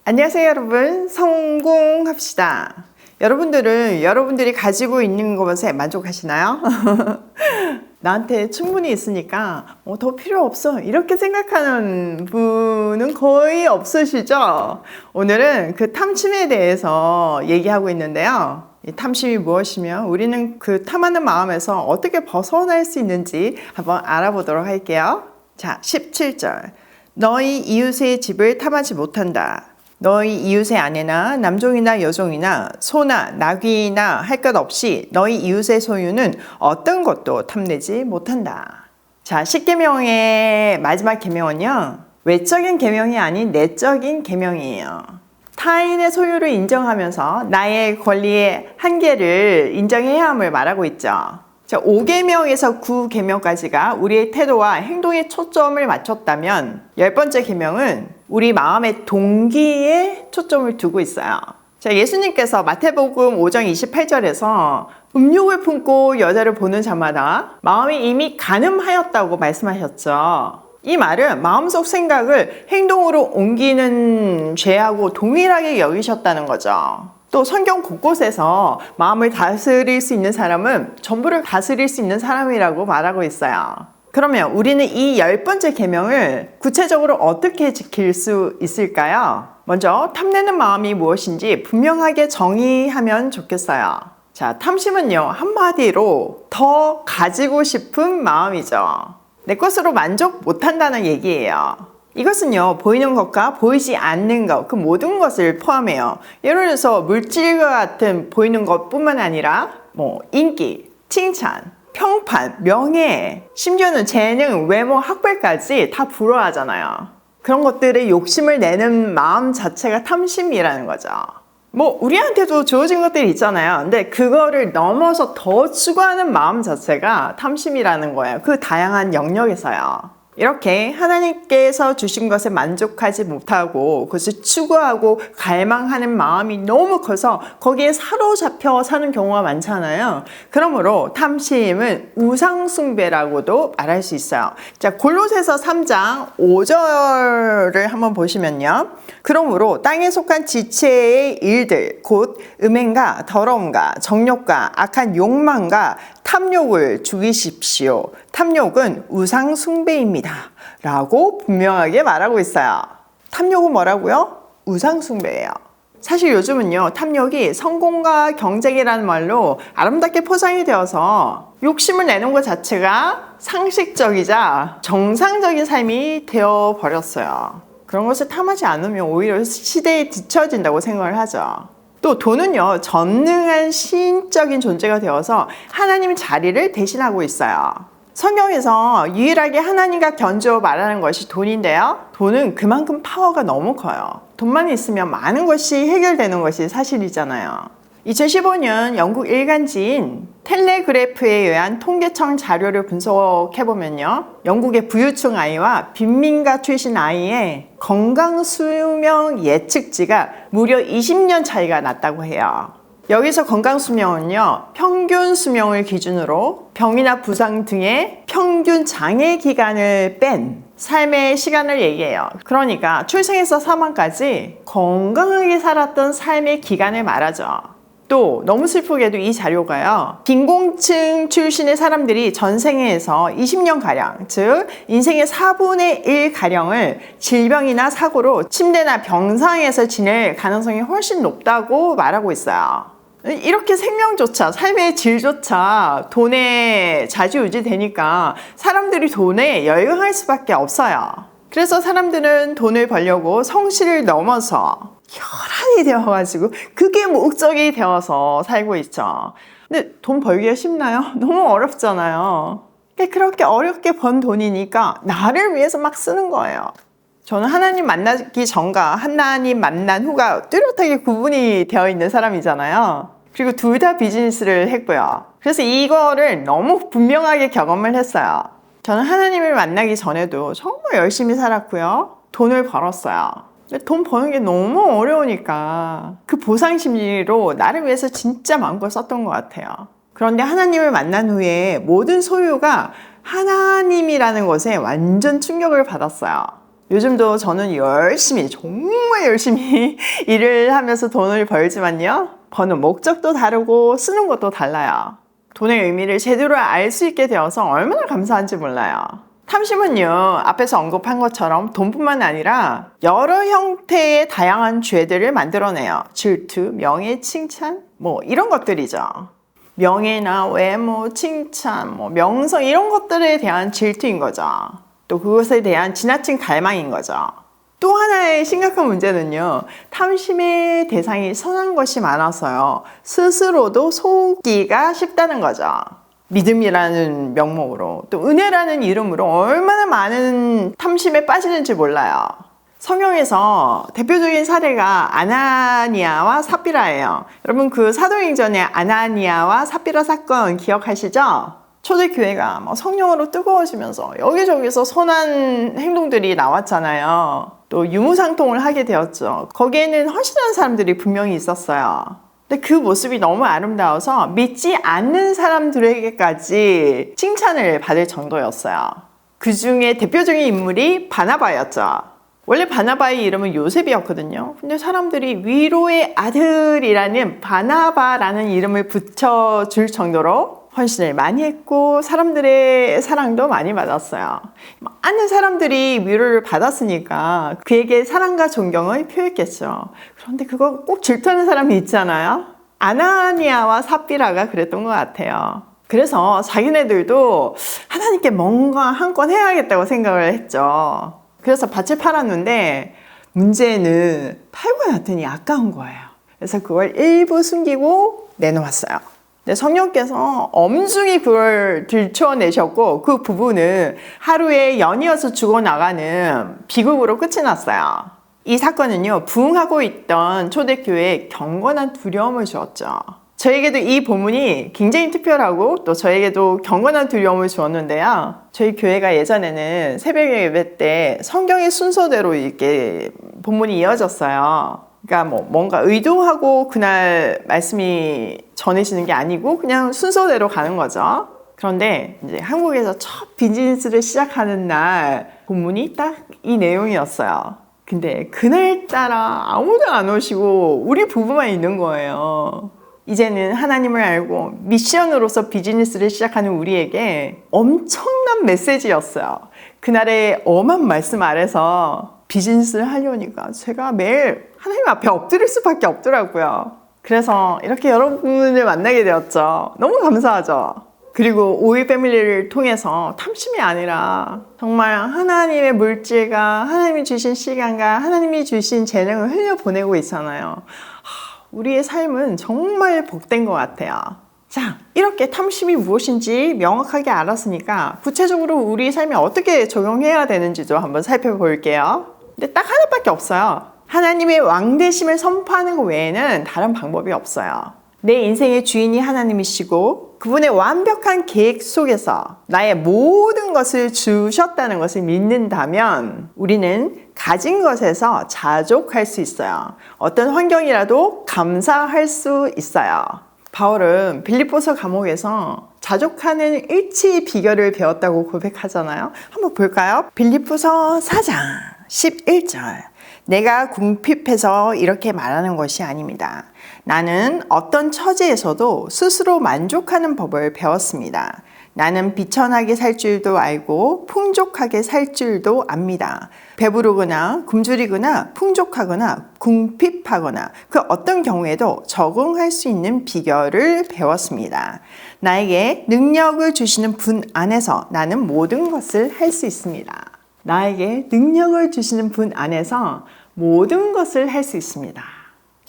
안녕하세요 여러분, 성공합시다. 여러분들은 여러분들이 가지고 있는 것에 만족하시나요? 나한테 충분히 있으니까 더 필요 없어 이렇게 생각하는 분은 거의 없으시죠? 오늘은 그 탐심에 대해서 얘기하고 있는데요. 이 탐심이 무엇이며 우리는 그 탐하는 마음에서 어떻게 벗어날 수 있는지 한번 알아보도록 할게요. 자, 17절. 너희 이웃의 집을 탐하지 못한다. 너희 이웃의 아내나 남종이나 여종이나 소나 나귀나 할 것 없이 너희 이웃의 소유는 어떤 것도 탐내지 못한다. 자, 10계명의 마지막 계명은요, 외적인 계명이 아닌 내적인 계명이에요. 타인의 소유를 인정하면서 나의 권리의 한계를 인정해야 함을 말하고 있죠. 자, 5계명에서 9계명까지가 우리의 태도와 행동에 초점을 맞췄다면 10번째 계명은 우리 마음의 동기에 초점을 두고 있어요. 자, 예수님께서 마태복음 5장 28절에서 음욕을 품고 여자를 보는 자마다 마음이 이미 간음하였다고 말씀하셨죠. 이 말은 마음속 생각을 행동으로 옮기는 죄하고 동일하게 여기셨다는 거죠. 또 성경 곳곳에서 마음을 다스릴 수 있는 사람은 전부를 다스릴 수 있는 사람이라고 말하고 있어요. 그러면 우리는 이 10번째 계명을 구체적으로 어떻게 지킬 수 있을까요? 먼저 탐내는 마음이 무엇인지 분명하게 정의하면 좋겠어요. 자, 탐심은요, 한마디로 더 가지고 싶은 마음이죠. 내 것으로 만족 못한다는 얘기예요. 이것은요, 보이는 것과 보이지 않는 것, 그 모든 것을 포함해요. 예를 들어서 물질과 같은 보이는 것뿐만 아니라 인기, 칭찬, 평판, 명예, 심지어는 재능, 외모, 학벌까지 다 부러워하잖아요. 그런 것들에 욕심을 내는 마음 자체가 탐심이라는 거죠. 우리한테도 주어진 것들이 있잖아요. 근데 그거를 넘어서 더 추구하는 마음 자체가 탐심이라는 거예요. 그 다양한 영역에서요. 이렇게 하나님께서 주신 것에 만족하지 못하고 그것을 추구하고 갈망하는 마음이 너무 커서 거기에 사로잡혀 사는 경우가 많잖아요. 그러므로 탐심은 우상숭배라고도 말할 수 있어요. 자, 골로새서 3장 5절을 한번 보시면요. 그러므로 땅에 속한 지체의 일들 곧 음행과 더러움과 정욕과 악한 욕망과 탐욕을 죽이십시오. 탐욕은 우상 숭배입니다. 라고 분명하게 말하고 있어요. 탐욕은 뭐라고요? 우상 숭배예요. 사실 요즘은요, 탐욕이 성공과 경쟁이라는 말로 아름답게 포장이 되어서 욕심을 내는 것 자체가 상식적이자 정상적인 삶이 되어버렸어요. 그런 것을 탐하지 않으면 오히려 시대에 뒤처진다고 생각을 하죠. 또 돈은요, 전능한 신적인 존재가 되어서 하나님 자리를 대신하고 있어요. 성경에서 유일하게 하나님과 견주어 말하는 것이 돈인데요. 돈은 그만큼 파워가 너무 커요. 돈만 있으면 많은 것이 해결되는 것이 사실이잖아요. 2015년 영국 일간지인 텔레그래프에 의한 통계청 자료를 분석해보면요. 영국의 부유층 아이와 빈민가 출신 아이의 건강 수명 예측치가 무려 20년 차이가 났다고 해요. 여기서 건강 수명은요, 평균 수명을 기준으로 병이나 부상 등의 평균 장애 기간을 뺀 삶의 시간을 얘기해요. 그러니까 출생에서 사망까지 건강하게 살았던 삶의 기간을 말하죠. 또 너무 슬프게도 이 자료가요, 빈곤층 출신의 사람들이 전생에서 20년가량, 즉 인생의 4분의 1가량을 질병이나 사고로 침대나 병상에서 지낼 가능성이 훨씬 높다고 말하고 있어요. 이렇게 생명조차, 삶의 질조차 돈에 좌지우지 되니까 사람들이 돈에 열광할 수밖에 없어요. 그래서 사람들은 돈을 벌려고 성실을 넘어서 혈안이 되어가지고 그게 목적이 되어서 살고 있죠. 근데 돈 벌기가 쉽나요? 너무 어렵잖아요. 그렇게 어렵게 번 돈이니까 나를 위해서 막 쓰는 거예요. 저는 하나님 만나기 전과 하나님 만난 후가 뚜렷하게 구분이 되어 있는 사람이잖아요. 그리고 둘 다 비즈니스를 했고요. 그래서 이거를 너무 분명하게 경험을 했어요. 저는 하나님을 만나기 전에도 정말 열심히 살았고요. 돈을 벌었어요. 근데 돈 버는 게 너무 어려우니까 그 보상 심리로 나를 위해서 진짜 마음껏 썼던 것 같아요. 그런데 하나님을 만난 후에 모든 소유가 하나님이라는 것에 완전 충격을 받았어요. 요즘도 저는 열심히, 정말 열심히 일을 하면서 돈을 벌지만요. 버는 목적도 다르고 쓰는 것도 달라요. 돈의 의미를 제대로 알 수 있게 되어서 얼마나 감사한지 몰라요. 탐심은요, 앞에서 언급한 것처럼 돈뿐만 아니라 여러 형태의 다양한 죄들을 만들어내요. 질투, 명예, 칭찬, 이런 것들이죠. 명예나 외모, 칭찬, 명성 이런 것들에 대한 질투인 거죠. 또 그것에 대한 지나친 갈망인 거죠. 또 하나의 심각한 문제는요, 탐심의 대상이 선한 것이 많아서요, 스스로도 속기가 쉽다는 거죠. 믿음이라는 명목으로, 또 은혜라는 이름으로 얼마나 많은 탐심에 빠지는지 몰라요. 성경에서 대표적인 사례가 아나니아와 삽비라예요. 여러분, 그 사도행전의 아나니아와 삽비라 사건 기억하시죠? 초대교회가 성령으로 뜨거워지면서 여기저기서 선한 행동들이 나왔잖아요. 또 유무상통을 하게 되었죠. 거기에는 헌신하는 사람들이 분명히 있었어요. 근데 그 모습이 너무 아름다워서 믿지 않는 사람들에게까지 칭찬을 받을 정도였어요. 그 중에 대표적인 인물이 바나바였죠. 원래 바나바의 이름은 요셉이었거든요. 근데 사람들이 위로의 아들이라는 바나바라는 이름을 붙여줄 정도로 헌신을 많이 했고 사람들의 사랑도 많이 받았어요. 많은 사람들이 위로를 받았으니까 그에게 사랑과 존경을 표했겠죠. 그런데 그거 꼭 질투하는 사람이 있잖아요. 아나니아와 삽비라가 그랬던 것 같아요. 그래서 자기네들도 하나님께 뭔가 한 건 해야겠다고 생각을 했죠. 그래서 밭을 팔았는데 문제는 팔고 났더니 아까운 거예요. 그래서 그걸 일부 숨기고 내놓았어요. 근데 성령께서 엄중히 그걸 들춰내셨고 그 부부는 하루에 연이어서 죽어나가는 비극으로 끝이 났어요. 이 사건은요, 부흥하고 있던 초대교회에 경건한 두려움을 주었죠. 저에게도 이 본문이 굉장히 특별하고 또 저에게도 경건한 두려움을 주었는데요. 저희 교회가 예전에는 새벽 예배 때 성경의 순서대로 이렇게 본문이 이어졌어요. 그러니까 뭔가 의도하고 그날 말씀이 전해지는 게 아니고 그냥 순서대로 가는 거죠. 그런데 이제 한국에서 첫 비즈니스를 시작하는 날 본문이 딱 이 내용이었어요. 근데 그날따라 아무도 안 오시고 우리 부부만 있는 거예요. 이제는 하나님을 알고 미션으로서 비즈니스를 시작하는 우리에게 엄청난 메시지였어요. 그날의 엄한 말씀 아래서 비즈니스를 하려니까 제가 매일 하나님 앞에 엎드릴 수밖에 없더라고요. 그래서 이렇게 여러분을 만나게 되었죠. 너무 감사하죠. 그리고 오일 패밀리를 통해서 탐심이 아니라 정말 하나님의 물질과 하나님이 주신 시간과 하나님이 주신 재능을 흘려보내고 있잖아요. 우리의 삶은 정말 복된 것 같아요. 자, 이렇게 탐심이 무엇인지 명확하게 알았으니까 구체적으로 우리 삶에 어떻게 적용해야 되는지도 한번 살펴볼게요. 근데 딱 하나밖에 없어요. 하나님의 왕되심을 선포하는 것 외에는 다른 방법이 없어요. 내 인생의 주인이 하나님이시고 그분의 완벽한 계획 속에서 나의 모든 것을 주셨다는 것을 믿는다면 우리는 가진 것에서 자족할 수 있어요. 어떤 환경이라도 감사할 수 있어요. 바울은 빌립보서 감옥에서 자족하는 일치의 비결을 배웠다고 고백하잖아요. 한번 볼까요? 빌립보서 4장 11절. 내가 궁핍해서 이렇게 말하는 것이 아닙니다. 나는 어떤 처지에서도 스스로 만족하는 법을 배웠습니다. 나는 비천하게 살 줄도 알고 풍족하게 살 줄도 압니다. 배부르거나 굶주리거나 풍족하거나 궁핍하거나 그 어떤 경우에도 적응할 수 있는 비결을 배웠습니다. 나에게 능력을 주시는 분 안에서 나는 모든 것을 할 수 있습니다. 나에게 능력을 주시는 분 안에서 모든 것을 할 수 있습니다.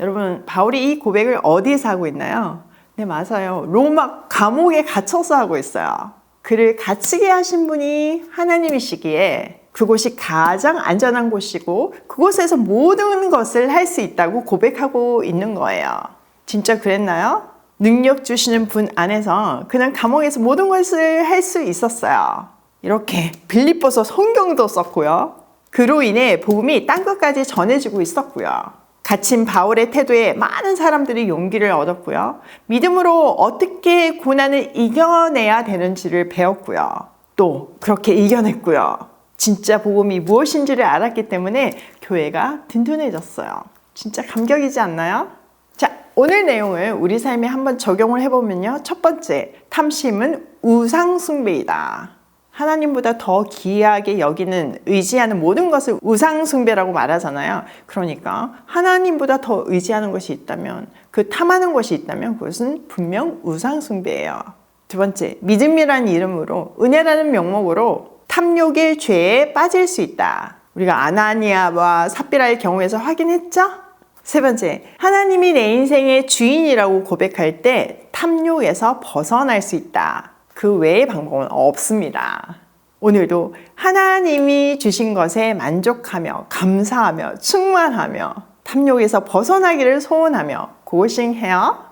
여러분, 바울이 이 고백을 어디에서 하고 있나요? 네, 맞아요. 로마 감옥에 갇혀서 하고 있어요. 그를 갇히게 하신 분이 하나님이시기에 그곳이 가장 안전한 곳이고 그곳에서 모든 것을 할 수 있다고 고백하고 있는 거예요. 진짜 그랬나요? 능력 주시는 분 안에서 그냥 감옥에서 모든 것을 할 수 있었어요. 이렇게 빌립보서 성경도 썼고요. 그로 인해 복음이 땅끝까지 전해지고 있었고요. 갇힌 바울의 태도에 많은 사람들이 용기를 얻었고요. 믿음으로 어떻게 고난을 이겨내야 되는지를 배웠고요. 또 그렇게 이겨냈고요. 진짜 복음이 무엇인지를 알았기 때문에 교회가 든든해졌어요. 진짜 감격이지 않나요? 자, 오늘 내용을 우리 삶에 한번 적용을 해보면요. 첫 번째, 탐심은 우상숭배이다. 하나님보다 더 귀하게 여기는, 의지하는 모든 것을 우상숭배라고 말하잖아요. 그러니까 하나님보다 더 의지하는 것이 있다면, 그 탐하는 것이 있다면 그것은 분명 우상숭배예요. 두 번째, 믿음이라는 이름으로, 은혜라는 명목으로 탐욕의 죄에 빠질 수 있다. 우리가 아나니아와 삽비라의 경우에서 확인했죠? 세 번째, 하나님이 내 인생의 주인이라고 고백할 때 탐욕에서 벗어날 수 있다. 그 외의 방법은 없습니다. 오늘도 하나님이 주신 것에 만족하며 감사하며 충만하며 탐욕에서 벗어나기를 소원하며 고싱해요.